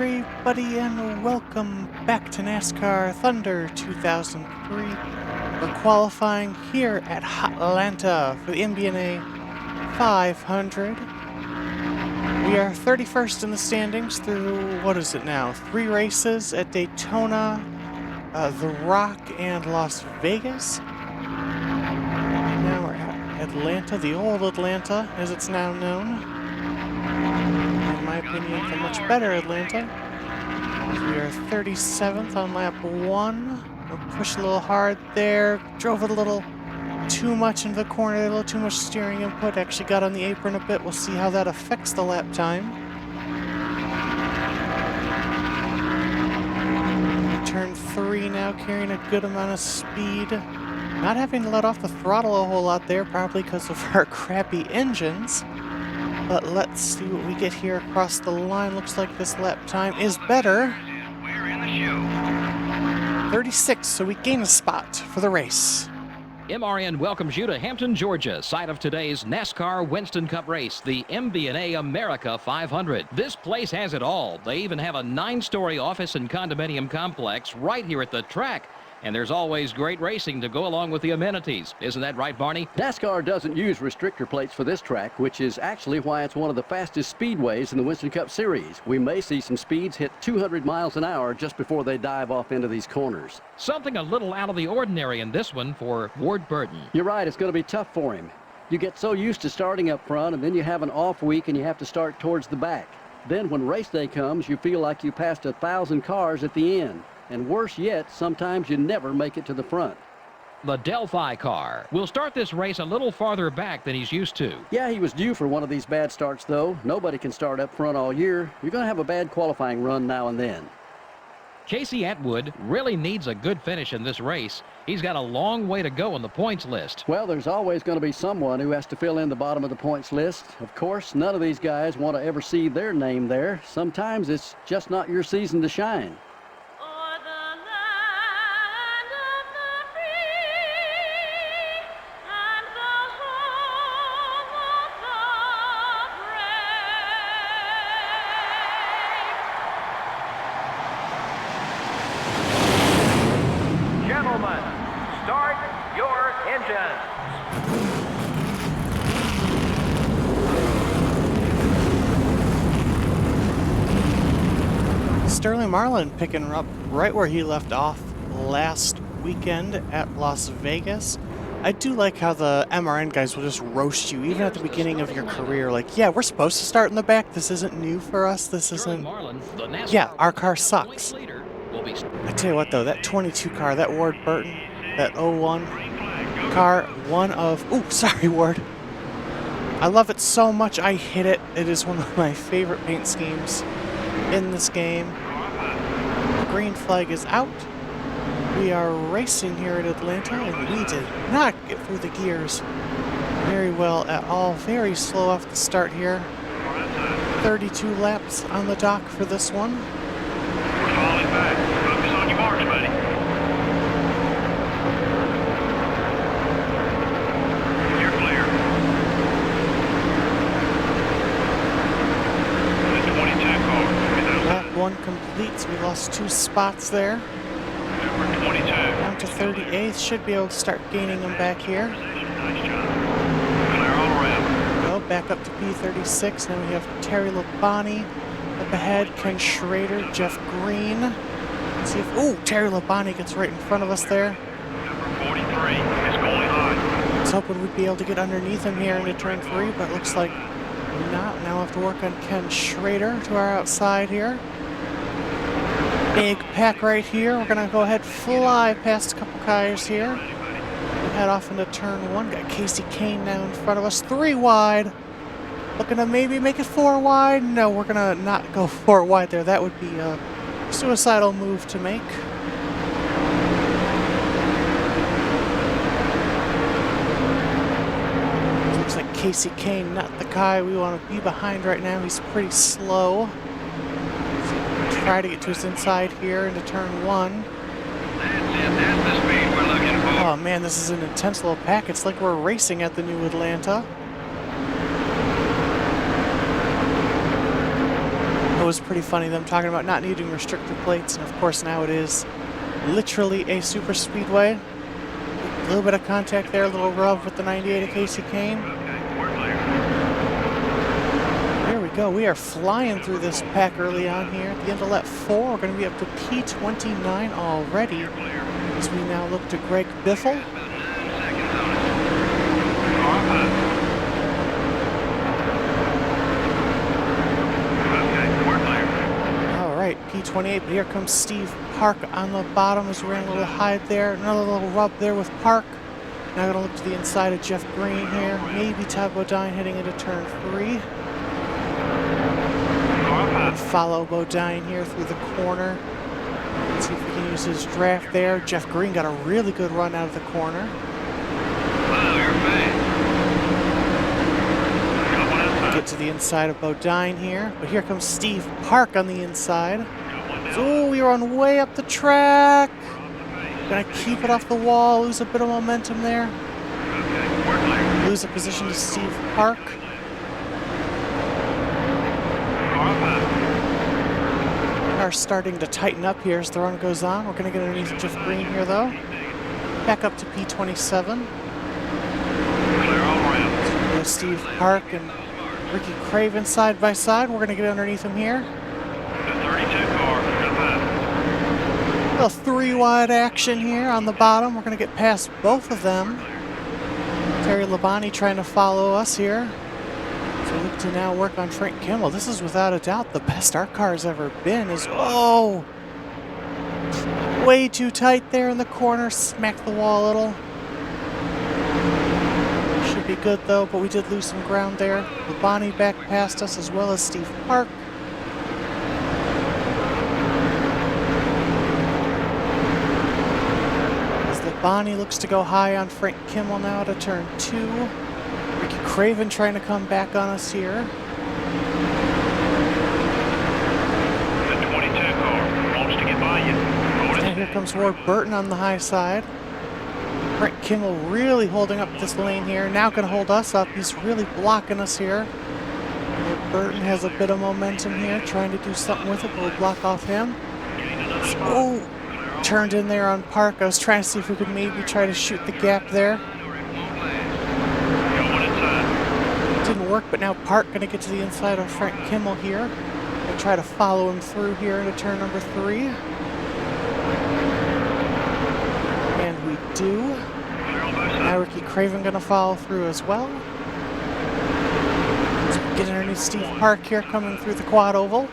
everybody, and welcome back to NASCAR Thunder 2003. We're qualifying here at Atlanta for the MBNA 500. We are 31st in the standings through, what is it now, 3 races at Daytona, The Rock, and Las Vegas. And now we're at Atlanta, the old Atlanta, as it's now known. In my opinion, the much better Atlanta. We are 37th on lap 1. We'll push a little hard there. Drove it a little too much into the corner, a little too much steering input. Actually got on the apron a bit. We'll see how that affects the lap time. Turn 3 now, carrying a good amount of speed. Not having to let off the throttle a whole lot there, probably because of our crappy engines. But let's see what we get here across the line. Looks like this lap time is better. 36, so we gain a spot for the race. MRN welcomes you to Hampton, Georgia, site of today's NASCAR Winston Cup race, the MBNA America 500. This place has it all. They even have a 9-story office and condominium complex right here at the track. And there's always great racing to go along with the amenities. Isn't that right, Barney? NASCAR doesn't use restrictor plates for this track, which is actually why it's one of the fastest speedways in the Winston Cup Series. We may see some speeds hit 200 miles an hour just before they dive off into these corners. Something a little out of the ordinary in this one for Ward Burton. You're right, it's going to be tough for him. You get so used to starting up front, and then you have an off week and you have to start towards the back. Then when race day comes, you feel like you passed 1,000 cars at the end. And worse yet, sometimes you never make it to the front. The Delphi car will start this race a little farther back than he's used to. Yeah, he was due for one of these bad starts, though. Nobody can start up front all year. You're going to have a bad qualifying run now and then. Casey Atwood really needs a good finish in this race. He's got a long way to go on the points list. Well, there's always going to be someone who has to fill in the bottom of the points list. Of course, none of these guys want to ever see their name there. Sometimes it's just not your season to shine. Start your engines. Sterling Marlin picking up right where he left off last weekend at Las Vegas. I do like how the MRN guys will just roast you even at the beginning of your career. Like, yeah, we're supposed to start in the back. This isn't new for us. This isn't... Yeah, our car sucks. I tell you what, though, that 22 car, that Ward Burton, that 01 car, one of... Ooh, sorry, Ward. I love it so much, I hit it. It is one of my favorite paint schemes in this game. The green flag is out. We are racing here at Atlanta, and we did not get through the gears very well at all. Very slow off the start here. 32 laps on the dock for this one. We're falling back. Focus on your marks, buddy. You're clear. The 22 car. Lap 1 completes. We lost 2 spots there. Number 22. Down to 38th. Should be able to start gaining them back here. Nice job. Clear all around. Go back up to P36. Now we have Terry Labonte up ahead. Ken Schrader, Jeff Green. Let's see if... Ooh, Terry Labonte gets right in front of us there. Number 43 is going on. I was hoping we'd be able to get underneath him here into turn 3, but looks like not. Now we'll have to work on Ken Schrader to our outside here. Big pack right here. We're going to go ahead, fly past a couple cars here. We'll head off into turn 1. Got Casey Kane now in front of us. 3 wide. Looking to maybe make it 4 wide. No, we're going to not go 4 wide there. That would be a suicidal move to make. Looks like Casey Kane, not the guy we want to be behind right now. He's pretty slow. Try to get to his inside here into turn 1. That's the speed we're looking for. Oh man, this is an intense little pack. It's like we're racing at the new Atlanta. It was pretty funny, them talking about not needing restrictor plates, and of course now it is literally a super speedway. A little bit of contact there, a little rub with the 98 of Casey Kane. Okay, we're clear. There we go. We are flying through this pack early on here. At the end of lap 4, we're going to be up to P29 already, as we now look to Greg Biffle. P28, but here comes Steve Park on the bottom as we're in a little hide there. Another little rub there with Park. Now going to look to the inside of Jeff Green here. Maybe Todd Bodine heading into turn 3. Follow Bodine here through the corner. Let's see if we can use his draft there. Jeff Green got a really good run out of the corner. Get to the inside of Bodine here, but here comes Steve Park on the inside. So we run way up the track. Gonna keep it off the wall, lose a bit of momentum there. Lose a position to Steve Park. Are starting to tighten up here as the run goes on. We're gonna get underneath Jeff Green here though. Back up to P27. Steve Park and Ricky Craven side by side. We're going to get underneath him here. A little 3-wide action here on the bottom. We're going to get past both of them. Terry Labonte trying to follow us here. So we look to now work on Frank Kimmel. This is without a doubt the best our car has ever been. Oh! Way too tight there in the corner. Smacked the wall a little. Be good though, but we did lose some ground there. Labonte back past us as well as Steve Park. As Labonte looks to go high on Frank Kimmel now to turn 2. Ricky Craven trying to come back on us here. The 22 car wants to get by you. And here comes Ward Burton on the high side. Frank Kimmel really holding up this lane here. Now can hold us up. He's really blocking us here. Burton has a bit of momentum here, trying to do something with it, but we'll block off him. Oh, turned in there on Park. I was trying to see if we could maybe try to shoot the gap there. Didn't work, but now Park going to get to the inside of Frank Kimmel here and try to follow him through here into turn number 3. And we do. Now Ricky Craven going to follow through as well. So we get underneath Steve Park here coming through the quad oval.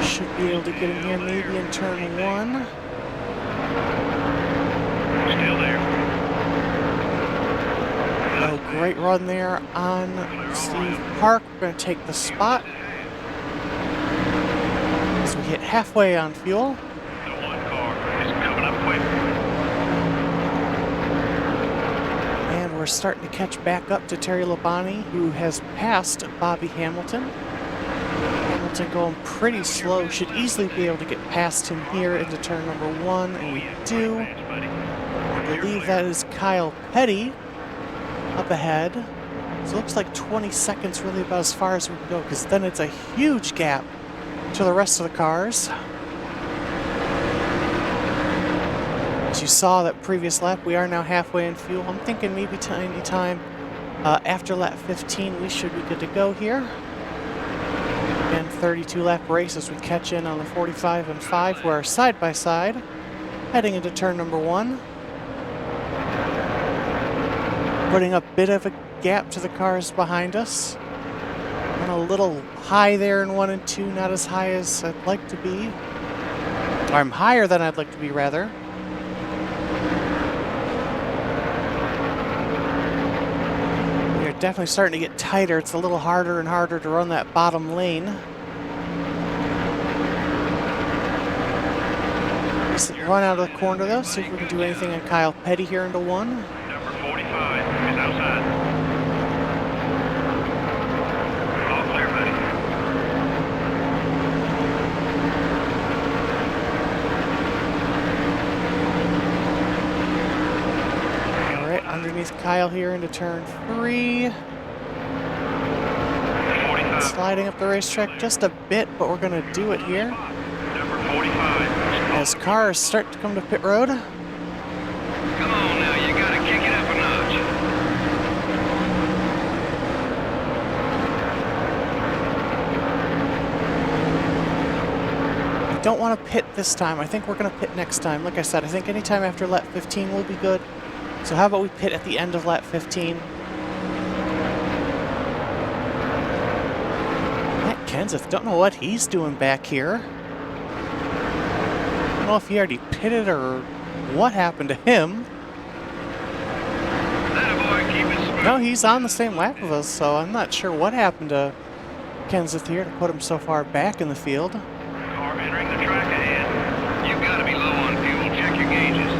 Should be able to get him here maybe in turn 1. Still there. Oh, great run there on Steve Park. We're going to take the spot. As we hit halfway on fuel. The one car is coming up quick. And we're starting to catch back up to Terry Labonte, who has passed Bobby Hamilton. Hamilton going pretty slow. Should easily be able to get past him here into turn number 1, and we do. I believe that is Kyle Petty up ahead. So it looks like 20 seconds really about as far as we can go, because then it's a huge gap to the rest of the cars. As you saw that previous lap, we are now halfway in fuel. I'm thinking maybe any time after lap 15 we should be good to go here. And 32 lap race as we catch in on the 45 and 5. We're side by side heading into turn number 1. Putting a bit of a gap to the cars behind us. And a little high there in 1 and 2, not as high as I'd like to be. Or I'm higher than I'd like to be, rather. We're definitely starting to get tighter. It's a little harder and harder to run that bottom lane. Decent run out of the corner though, see if we can do anything on Kyle Petty here into 1. Number 45 is outside. All clear, buddy. All right, underneath Kyle here into turn 3. 45 sliding up the racetrack just a bit, but we're going to do it here. Number 45. As cars start to come to pit road. Come on now, you gotta kick it up a notch. I don't want to pit this time. I think we're going to pit next time. Like I said, I think anytime after lap 15 will be good. So how about we pit at the end of lap 15? Matt Kenseth, don't know what he's doing back here. I don't know if he already pitted or what happened to him. Attaboy, keep it smooth. No, he's on the same lap of us, so I'm not sure what happened to Kenseth here to put him so far back in the field. Car entering the track ahead. You've got to be low on fuel. Check your gauges.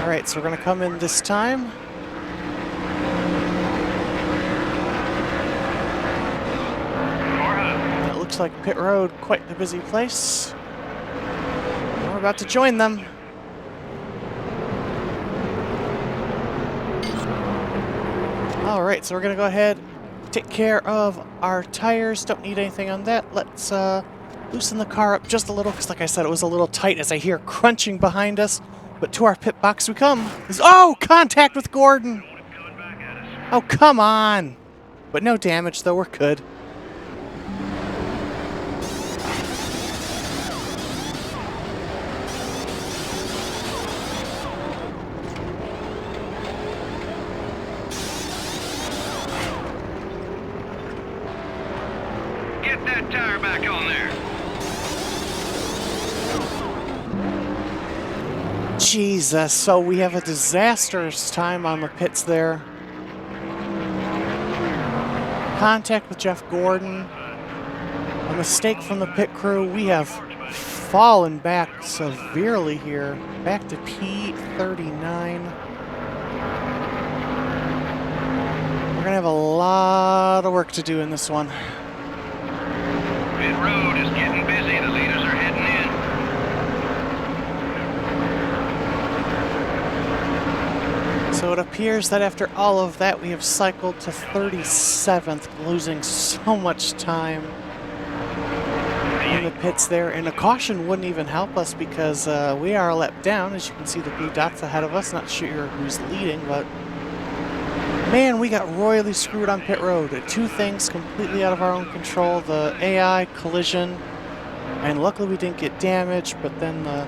Alright, so we're going to come in this time. Car high. It looks like pit road, quite the busy place. We're about to join them. Alright, so we're going to go ahead, take care of our tires. Don't need anything on that. Let's loosen the car up just a little, because like I said, it was a little tight as I hear crunching behind us. But to our pit box we come. Oh, contact with Gordon! Coming back at us. Oh, come on! But no damage, though. We're good. Get that tire back on there. Jesus, so we have a disastrous time on the pits there. Contact with Jeff Gordon. A mistake from the pit crew. We have fallen back severely here. Back to P39. We're gonna have a lot of work to do in this one. Pit road is getting busy. The leaders are heading in. So it appears that after all of that, we have cycled to 37th, losing so much time in the pits there. And a caution wouldn't even help us because we are a lap down. As you can see, the blue dots ahead of us. Not sure who's leading, but man, we got royally screwed on pit road. Two things completely out of our own control. The AI collision, and luckily we didn't get damaged, but then the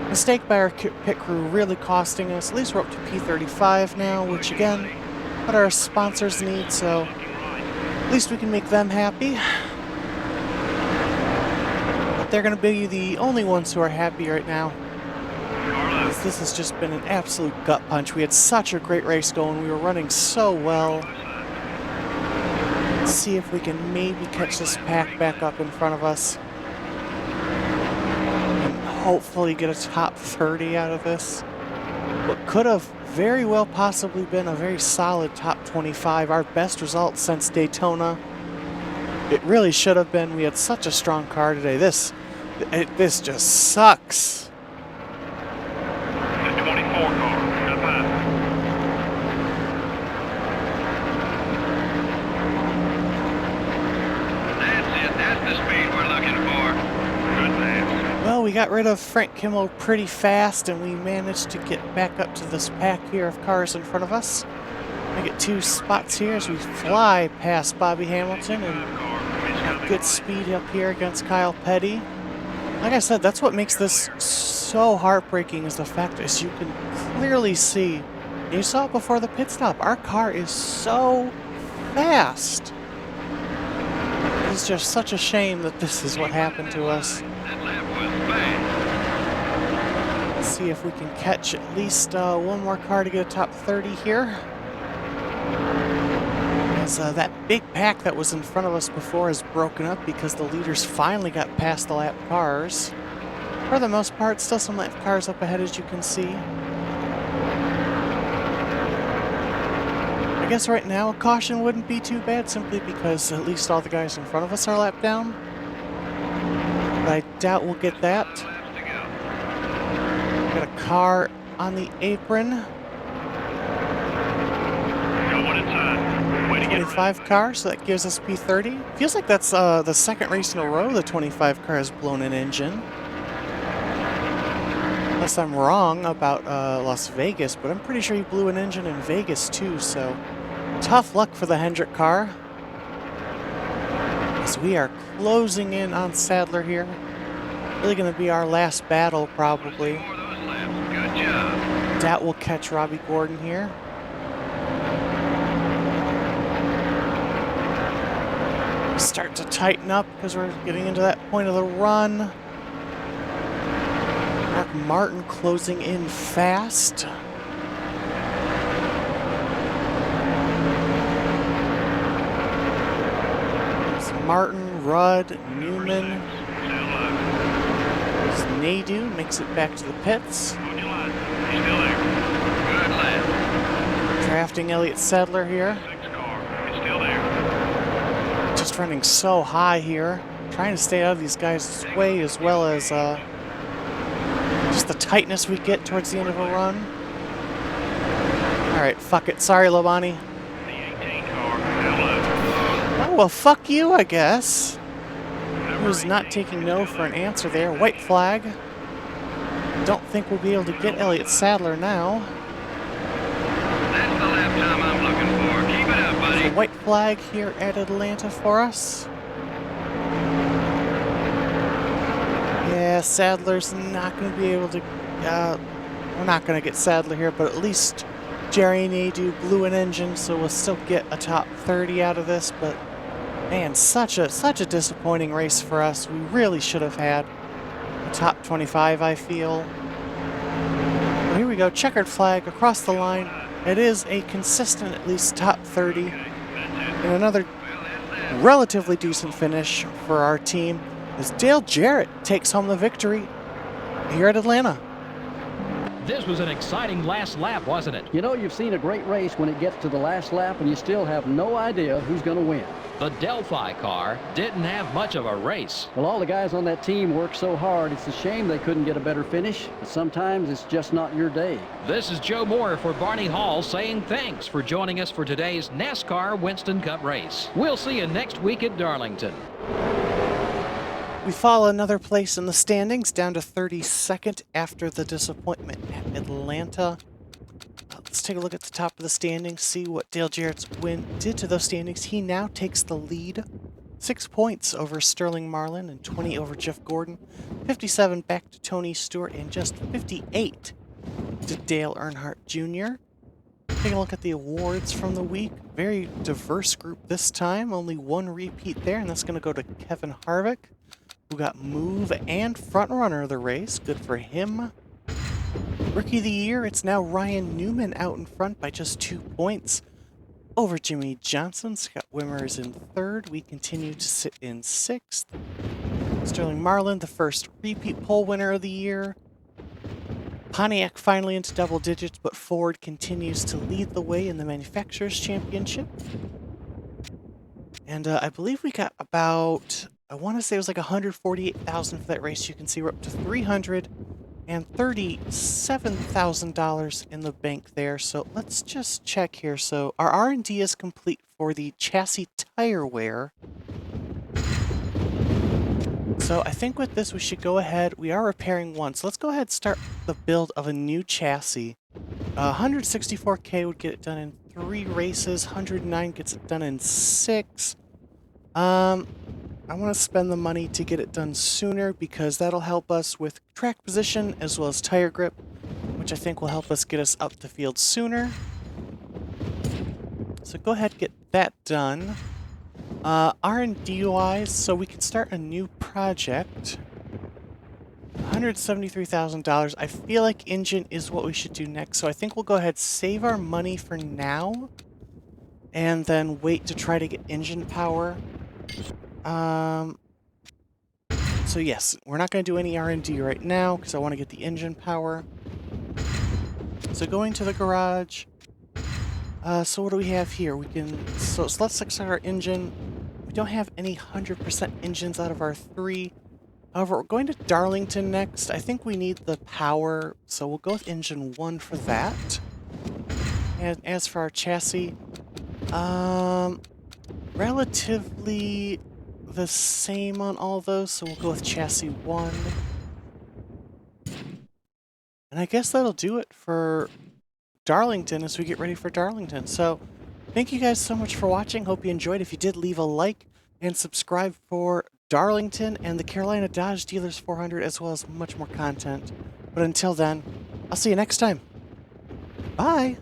mistake by our pit crew really costing us. At least we're up to P35 now, which again, what our sponsors need, so at least we can make them happy. But they're going to be the only ones who are happy right now. This has just been an absolute gut punch. We had such a great race going. We were running so well. Let's see if we can maybe catch this pack back up in front of us. Hopefully get a top 30 out of this. What could have very well possibly been a very solid top 25, our best result since Daytona. It really should have been. We had such a strong car today. This just sucks. The 24 car. Up high. That's it. That's the speed we're looking for. Good pass. Well, we got rid of Frank Kimmel pretty fast, and we managed to get back up to this pack here of cars in front of us. We get 2 spots here as we fly past Bobby Hamilton and have good speed up here against Kyle Petty. Like I said, that's what makes this so heartbreaking, is the fact as you can clearly see, and you saw it before the pit stop, our car is so fast. It's just such a shame that this is what happened to us. That lap was bad. Let's see if we can catch at least one more car to get a top 30 here. As that big pack that was in front of us before is broken up because the leaders finally got past the lap cars. For the most part, still some lap cars up ahead, as you can see. I guess right now a caution wouldn't be too bad, simply because at least all the guys in front of us are lapped down. But I doubt we'll get that. Laps to go. Got a car on the apron. Got one inside. Way to get 25 car, so that gives us P30. Feels like that's the second race in a row the 25 car has blown an engine. Unless I'm wrong about Las Vegas, but I'm pretty sure he blew an engine in Vegas too, so tough luck for the Hendrick car. As we are closing in on Sadler here. Really going to be our last battle, probably. Good job. That will catch Robbie Gordon here. Start to tighten up because we're getting into that point of the run. Mark Martin closing in fast. There's Martin, Rudd, Newman. Nadu makes it back to the pits. On your line. He's still there. Good lad. Drafting Elliott Sadler here. Six car. It's still there. Just running so high here. Trying to stay out of these guys' way as well as just the tightness we get towards the end of a run. Alright, fuck it. Sorry, Labani. The 18 car. Hello. Oh, well, fuck you, I guess. He was not taking no for an answer there. White flag. Don't think we'll be able to get Elliott Sadler now. That's the lap time I'm looking for. Keep it up, buddy. A white flag here at Atlanta for us. Yeah, Sadler's not going to be able to... we're not going to get Sadler here, but at least Jerry Nadu blew an engine, so we'll still get a top 30 out of this, but... Man, such a disappointing race for us. We really should have had a top 25, I feel. Well, here we go, checkered flag across the line. It is a consistent, at least, top 30. And another relatively decent finish for our team as Dale Jarrett takes home the victory here at Atlanta. This was an exciting last lap, wasn't it? You know, you've seen a great race when it gets to the last lap and you still have no idea who's going to win. The Delphi car didn't have much of a race. Well, all the guys on that team worked so hard. It's a shame they couldn't get a better finish, but sometimes it's just not your day. This is Joe Moore for Barney Hall saying thanks for joining us for today's NASCAR Winston Cup race. We'll see you next week at Darlington. We fall another place in the standings, down to 32nd after the disappointment at Atlanta. Let's take a look at the top of the standings, see what Dale Jarrett's win did to those standings. He now takes the lead. 6 points over Sterling Marlin and 20 over Jeff Gordon. 57 back to Tony Stewart and just 58 to Dale Earnhardt Jr. Taking a look at the awards from the week. Very diverse group this time. Only one repeat there, and that's going to go to Kevin Harvick, who got move and front runner of the race. Good for him. Rookie of the Year, it's now Ryan Newman out in front by just 2 points over Jimmy Johnson. Scott Wimmer is in third. We continue to sit in 6th. Sterling Marlin, the first repeat pole winner of the year. Pontiac finally into double digits, but Ford continues to lead the way in the Manufacturers' Championship. And I believe we got about, I want to say it was like $148,000 for that race. You can see we're up to $337,000 in the bank there. So let's just check here. So our R&D is complete for the chassis tire wear. So I think with this we should go ahead. We are repairing one. So let's go ahead and start the build of a new chassis. 164K would get it done in 3 races. 109 gets it done in 6. I want to spend the money to get it done sooner because that'll help us with track position as well as tire grip, which I think will help us get us up the field sooner. So go ahead and get that done. R&D wise, so we can start a new project. $173,000. I feel like engine is what we should do next, so I think we'll go ahead and save our money for now and then wait to try to get engine power. So yes, we're not going to do any R&D right now because I want to get the engine power. So going to the garage. So what do we have here? We can, so let's fix our engine. We don't have any 100% engines out of our 3. However, we're going to Darlington next. I think we need the power, so we'll go with engine 1 for that. And as for our chassis, relatively the same on all those, so we'll go with chassis 1. And I guess that'll do it for Darlington as we get ready for Darlington. So thank you guys so much for watching. Hope you enjoyed. If you did, leave a like and subscribe for Darlington and the Carolina Dodge Dealers 400, as well as much more content. But until then, I'll see you next time. Bye!